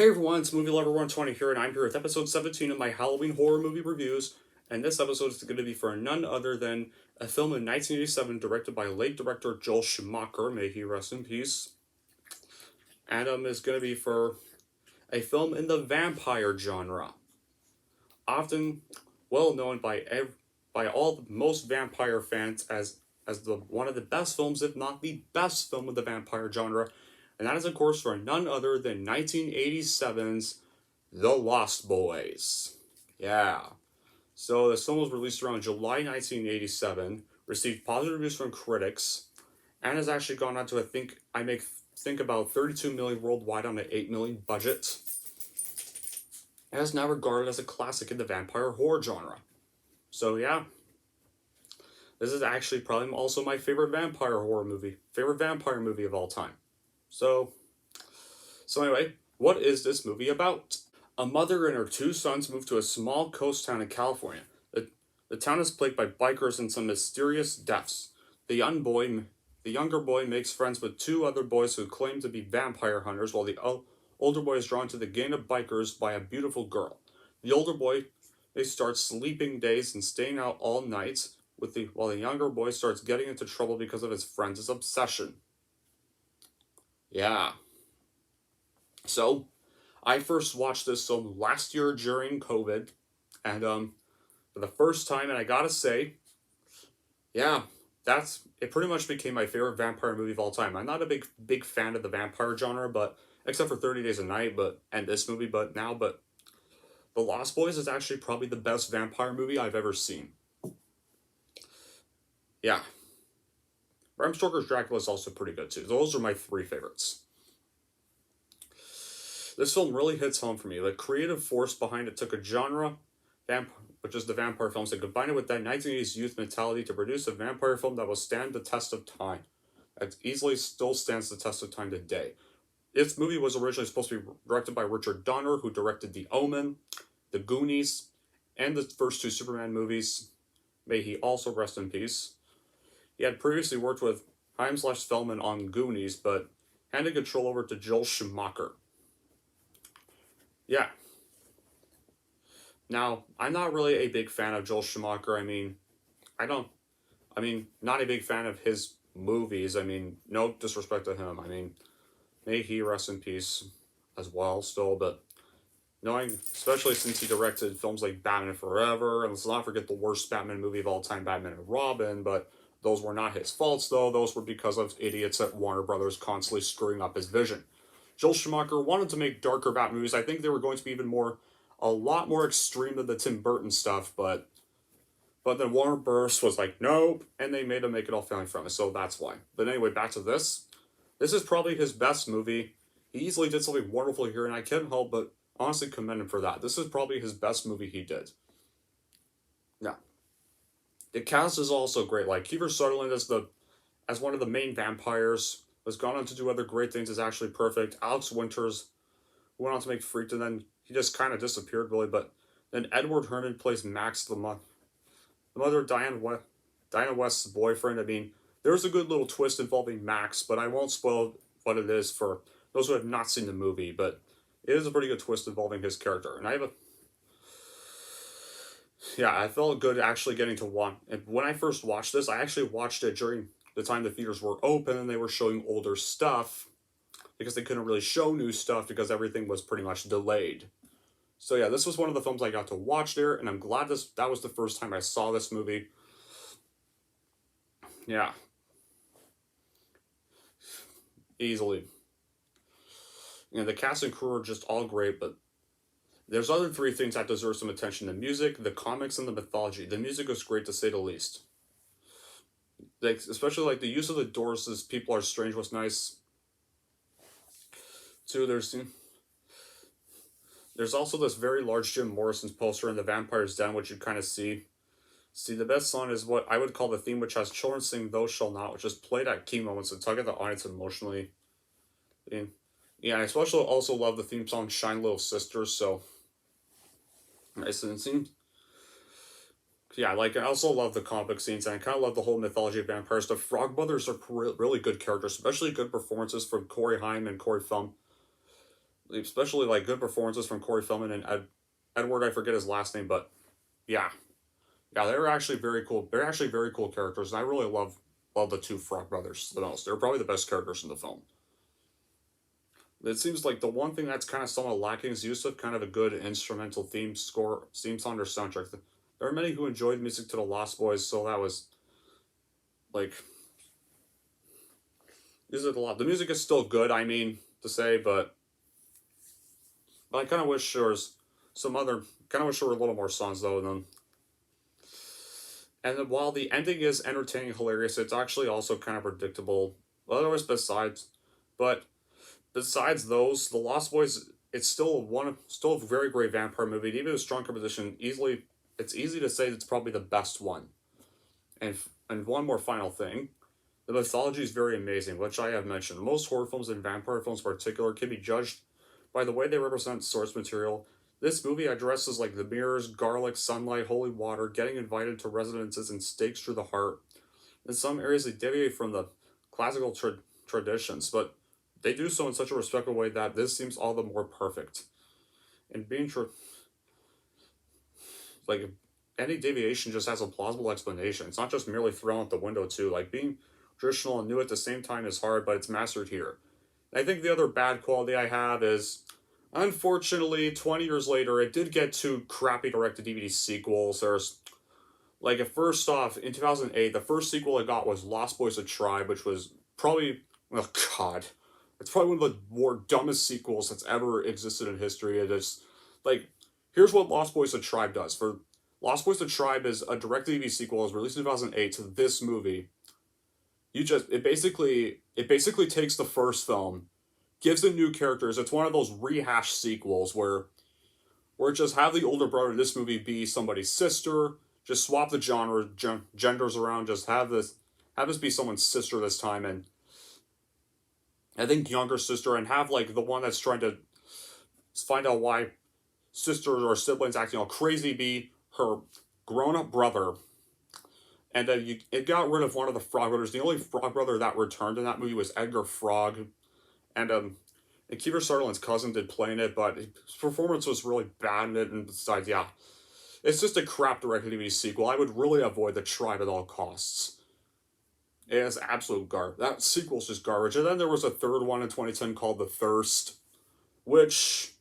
Hey everyone, it's Movie Lover 120 here, and I'm here with episode 17 of my Halloween horror movie reviews. And this episode is going to be for none other than a film in 1987 directed by late director Joel Schumacher, may he rest in peace. And is going to be for a film in the vampire genre, often well known by all the most vampire fans as the one of the best films, if not the best film of the vampire genre. And that is, of course, for none other than 1987's The Lost Boys. Yeah. So this film was released around July 1987, received positive reviews from critics, and has actually gone on to, think about 32 million worldwide on an 8 million budget. And is now regarded as a classic in the vampire horror genre. So yeah. This is actually probably also my favorite vampire movie of all time. So anyway, what is this movie about? A mother and her two sons move to a small coast town in California. The town is plagued by bikers and some mysterious deaths. The younger boy makes friends with two other boys who claim to be vampire hunters, while the older boy is drawn to the gang of bikers by a beautiful girl. The older boy starts sleeping days and staying out all night, while the younger boy starts getting into trouble because of his friends' obsession. Yeah. So, I first watched this film last year during COVID, and for the first time, and I gotta say, yeah, it pretty much became my favorite vampire movie of all time. I'm not a big fan of the vampire genre, but except for 30 Days a Night, and this movie, but The Lost Boys is actually probably the best vampire movie I've ever seen. Yeah. Bram Stoker's Dracula is also pretty good too. Those are my three favorites. This film really hits home for me. The creative force behind it took a genre, which is the vampire films, and combined it with that 1980s youth mentality to produce a vampire film that will stand the test of time. It easily still stands the test of time today. This movie was originally supposed to be directed by Richard Donner, who directed The Omen, The Goonies, and the first two Superman movies. May he also rest in peace. He had previously worked with Haim/Feldman on Goonies, but handed control over to Joel Schumacher. Yeah. Now, I'm not really a big fan of Joel Schumacher. Not a big fan of his movies. No disrespect to him. May he rest in peace as well still, but especially since he directed films like Batman Forever, and let's not forget the worst Batman movie of all time, Batman and Robin, but those were not his faults, though. Those were because of idiots at Warner Brothers constantly screwing up his vision. Joel Schumacher wanted to make darker Batman movies. I think they were going to be a lot more extreme than the Tim Burton stuff, but then Warner Bros. Was like, nope, and they made him make it all family friendly, so that's why. But anyway, back to this. This is probably his best movie. He easily did something wonderful here, and I can't help but honestly commend him for that. This is probably his best movie he did. Now, the cast is also great. Like, Kiefer Sutherland as one of the main vampires, has gone on to do other great things, is actually perfect. Alex Winters went on to make Freaked, and then he just kind of disappeared, really. But then Edward Herman plays Max, the mother of Diana West's boyfriend. There's a good little twist involving Max, but I won't spoil what it is for those who have not seen the movie, but it is a pretty good twist involving his character. And I felt good actually getting to watch. And when I first watched this, I actually watched it during the time the theaters were open and they were showing older stuff because they couldn't really show new stuff because everything was pretty much delayed. So yeah, this was one of the films I got to watch there, and I'm glad that was the first time I saw this movie. Yeah. Easily. The cast and crew are just all great, but there's other three things that deserve some attention: the music, the comics, and the mythology. The music is great, to say the least. Especially the use of the Doors' as People Are Strange was nice. Too, there's also this very large Jim Morrison's poster in The Vampire's Den, which you kind of see. The best song is what I would call the theme, which has children sing "Thou Shall Not," which is played at key moments to tug at the audience emotionally. Yeah, I especially also love the theme song "Shine Little Sisters," so nice. And it seems, yeah, I also love the comic scenes, and I kind of love the whole mythology of vampires. The Frog Brothers are really good characters, especially good performances from Corey Haim and Corey Feldman. especially like good performances from Corey Feldman and Edward. I forget his last name, but yeah, yeah, they were actually very cool. They're actually very cool characters, and I really love the two Frog brothers the most. They're probably the best characters in the film. It seems like the one thing that's kind of somewhat lacking is use of kind of a good instrumental theme score, theme song, or soundtrack. There are many who enjoyed music to the Lost Boys, so that was like is it a lot. The music is still good, I mean to say, but I kind of wish there was some other. Kind of wish there were a little more songs though. And then while the ending is entertaining, hilarious, it's actually also kind of predictable. Otherwise, but besides those, The Lost Boys, it's still a very great vampire movie. Even a strong composition, it's easy to say it's probably the best one. And one more final thing, the mythology is very amazing, which I have mentioned. Most horror films and vampire films in particular can be judged by the way they represent source material. This movie addresses like the mirrors, garlic, sunlight, holy water, getting invited to residences, and stakes through the heart. In some areas, they deviate from the classical traditions, but they do so in such a respectful way that this seems all the more perfect. And being true, like any deviation just has a plausible explanation. It's not just merely thrown out the window too. Like being traditional and new at the same time is hard, but it's mastered here. And I think the other bad quality I have is, unfortunately, 20 years later, it did get two crappy direct-to-DVD sequels. There's like first off, in 2008, the first sequel I got was Lost Boys: A Tribe, which was probably, oh god, it's probably one of the more dumbest sequels that's ever existed in history. It is like, here's what Lost Boys: A Tribe does. For Lost Boys: A Tribe is a direct-to-DVD sequel. It was released in 2008 to this movie. It basically takes the first film, gives them new characters. It's one of those rehash sequels where just have the older brother in this movie be somebody's sister, just swap the genders around, just have this be someone's sister this time, and I think younger sister, and have like the one that's trying to find out why sisters or siblings acting all crazy be her grown-up brother. And then it got rid of one of the Frog Brothers. The only Frog Brother that returned in that movie was Edgar Frog, and Kiefer Sutherland's cousin did play in it, but his performance was really bad in it. And besides, yeah, it's just a crap direct-to-DVD sequel. I would really avoid The Tribe at all costs. It is absolute garbage. That sequel's just garbage. And then there was a third one in 2010 called The Thirst, which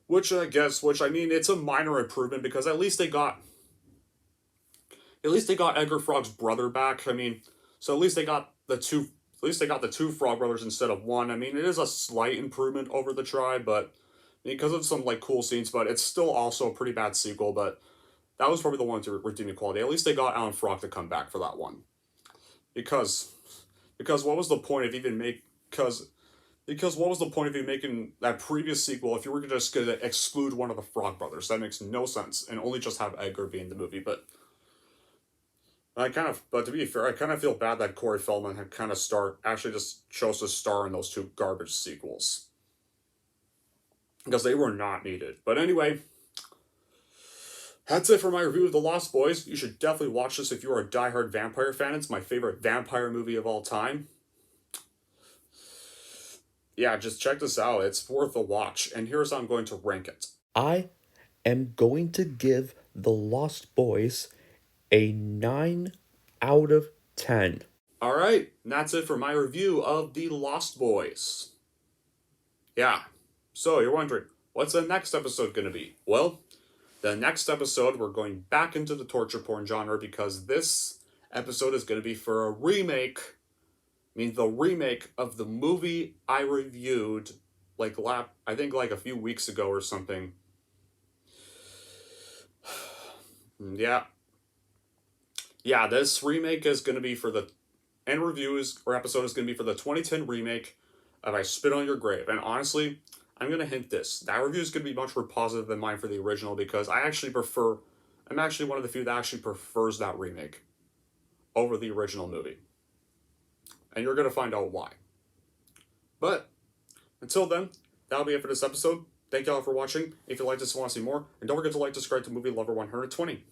I mean, it's a minor improvement because at least they got Edgar Frog's brother back. I mean, so at least they got the two Frog brothers instead of one. I mean, it is a slight improvement over The Tribe, but because of some like cool scenes, but it's still also a pretty bad sequel. But that was probably the one to redeem the quality. At least they got Alan Frog to come back for that one, because what was the point of even make because what was the point of you making that previous sequel if you were just going to exclude one of the Frog brothers? That makes no sense, and only just have Edgar be in the movie. But to be fair, I kind of feel bad that Corey Feldman had kind of actually just chose to star in those two garbage sequels because they were not needed. But anyway, that's it for my review of The Lost Boys. You should definitely watch this if you are a diehard vampire fan. It's my favorite vampire movie of all time. Yeah, just check this out. It's worth a watch. And here's how I'm going to rank it. I am going to give The Lost Boys a 9 out of 10. Alright, and that's it for my review of The Lost Boys. Yeah, so you're wondering, what's the next episode going to be? Well, the next episode, we're going back into the torture porn genre because this episode is going to be for a remake. I mean, the remake of the movie I reviewed, I think like a few weeks ago or something. Yeah. Yeah, this remake is going to be for the episode is going to be for the 2010 remake of I Spit on Your Grave. And honestly, I'm going to hint this. That review is going to be much more positive than mine for the original because I'm actually one of the few that actually prefers that remake over the original movie. And you're going to find out why. But until then, that'll be it for this episode. Thank y'all for watching. If you like this and want to see more, and don't forget to like, subscribe to Movie Lover 120.